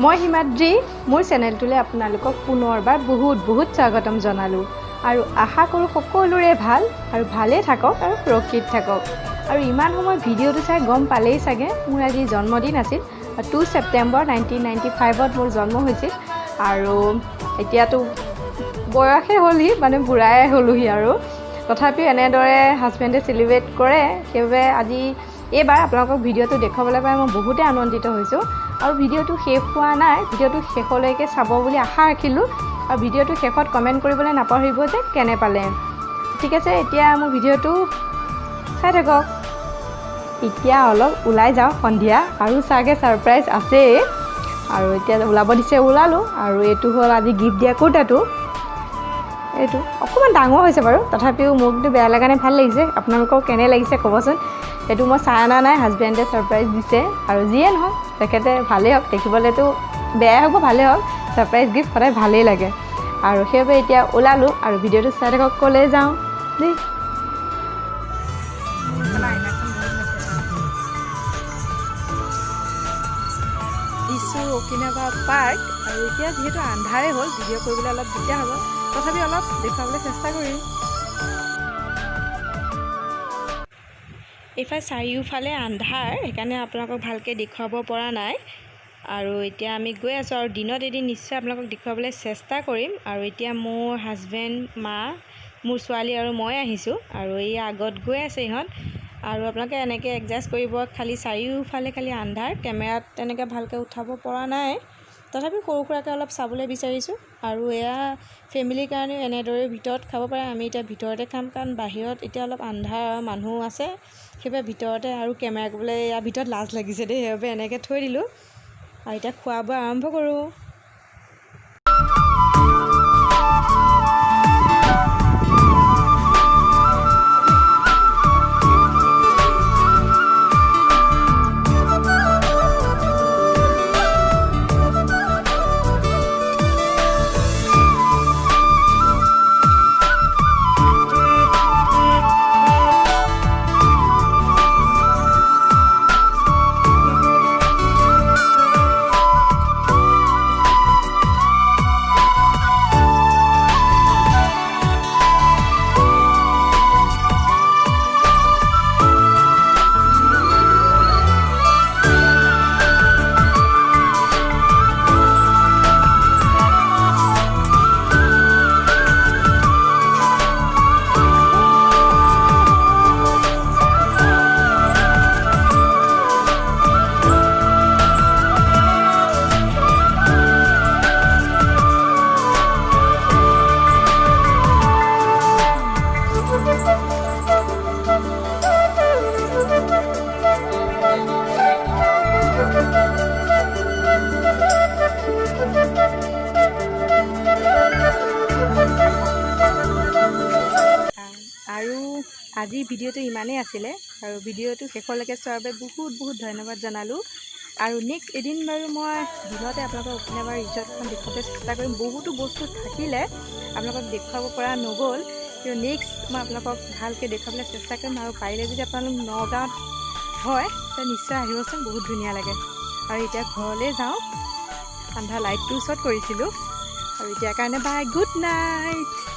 মই হিমাদ্ৰী মোৰ চেনেলটোলৈ আপোনালোকক পুনৰবাৰ বহুত স্বাগতম জনালোঁ আৰু আশা কৰোঁ সকলোৰে ভাল আৰু ভালেই থাকক আৰু সুৰক্ষিত থাকক আৰু ইমান সময় ভিডিঅ'টো চাই গম পালেই চাগে মোৰ আজি জন্মদিন আছিল 2 ছেপ্টেম্বৰ 1995ত মোৰ জন্ম হৈছিল আৰু এতিয়াতো বয়সে হ'লহি মানে বুঢ়াই হ'লোহি আৰু তথাপিও এনেদৰে হাজবেণ্ডে চেলিব্ৰেট কৰে সেইবাবে আজি এইবাৰ আপোনালোকক ভিডিঅ'টো দেখুৱাবলৈ পাই মই বহুতেই আনন্দিত হৈছোঁ আৰু ভিডিঅ'টো শেষ হোৱা নাই ভিডিঅ'টো শেষলৈকে চাব বুলি আশা ৰাখিলোঁ আৰু ভিডিঅ'টো শেষত কমেণ্ট কৰিবলৈ নাপাহৰিব যে কেনে পালে ঠিক আছে এতিয়া মোৰ ভিডিঅ'টো চাই থাকক এতিয়া অলপ ওলাই যাওঁ সন্ধিয়া আৰু চাগে ছাৰপ্ৰাইজ আছেই আৰু এতিয়া ওলাব দিছে ওলালোঁ আৰু এইটো হ'ল আজি গিফ্ট দিয়া কুৰ্তাটো এইটো অকণমান ডাঙৰ হৈছে বাৰু তথাপিও মোকতো বেয়া লগা নাই ভাল লাগিছে আপোনালোকক কেনে লাগিছে ক'বচোন এইটো মই চাই অনা নাই হাজবেণ্ডে ছাৰপ্ৰাইজ দিছে আৰু যিয়ে নহওক তেখেতে ভালেই হওক দেখিবলৈতো বেয়াই হ'ব ভালেই হওক ছাৰপ্ৰাইজ গিফ্ট সদায় ভালেই লাগে আৰু সেইবাবে এতিয়া ওলালোঁ আৰু ভিডিঅ'টো চাই থাকক ক'লৈ যাওঁ দেই অকিনাৱা পাৰ্ক আৰু এতিয়া যিহেতু আন্ধাৰে হ'ল ভিডিঅ' কৰিবলৈ অলপ দিগদাৰ হ'ব তথাপি অলপ দেখুৱাবলৈ চেষ্টা কৰিম এইফালে চাৰিওফালে আন্ধাৰ সেইকাৰণে আপোনালোকক ভালকৈ দেখুৱাব পৰা নাই আৰু এতিয়া আমি গৈ আছোঁ আৰু দিনত এদিন নিশ্চয় আপোনালোকক দেখুৱাবলৈ চেষ্টা কৰিম আৰু এতিয়া মোৰ হাজবেণ্ড মা মোৰ ছোৱালী আৰু মই আহিছোঁ আৰু এই আগত গৈ আছে ইহঁত আৰু আপোনালোকে এনেকৈ এডজাষ্ট কৰিব খালি চাৰিওফালে খালি আন্ধাৰ কেমেৰাত তেনেকৈ ভালকৈ উঠাব পৰা নাই তথাপি সৰু সুৰাকৈ অলপ চাবলৈ বিচাৰিছোঁ আৰু এয়া ফেমিলিৰ কাৰণেও এনেদৰে ভিতৰত খাব পাৰে আমি এতিয়া ভিতৰতে খাম কাৰণ বাহিৰত এতিয়া অলপ আন্ধাৰ মানুহ আছে সেইবাবে ভিতৰতে আৰু কেমেৰা কৰিবলৈ ইয়াৰ ভিতৰত লাজ লাগিছে দেই সেইবাবে এনেকৈ থৈ দিলোঁ আৰু এতিয়া খোৱা বোৱা আৰম্ভ কৰোঁ আজি ভিডিঅ'টো ইমানেই আছিলে আৰু ভিডিঅ'টো শেষলৈকে চোৱাৰ বাবে বহুত ধন্যবাদ জনালোঁ আৰু নেক্সট এদিন বাৰু মই দিনতে আপোনালোকক অকিনাৱা ৰিজৰ্টখন দেখুৱাবলৈ চেষ্টা কৰিম বহুতো বস্তু থাকিলে আপোনালোকক দেখুৱাব পৰা নগ'ল কিন্তু নেক্সট মই আপোনালোকক ভালকৈ দেখুৱাবলৈ চেষ্টা কৰিম আৰু পাৰিলে যদি আপোনালোক নগাঁৱত হয় তেতিয়া নিশ্চয় আহিবচোন বহুত ধুনীয়া লাগে আৰু এতিয়া ঘৰলৈ যাওঁ আন্ধাৰ লাইটটো ওচৰত কৰিছিলোঁ আৰু এতিয়াৰ কাৰণে বাই গুড নাইট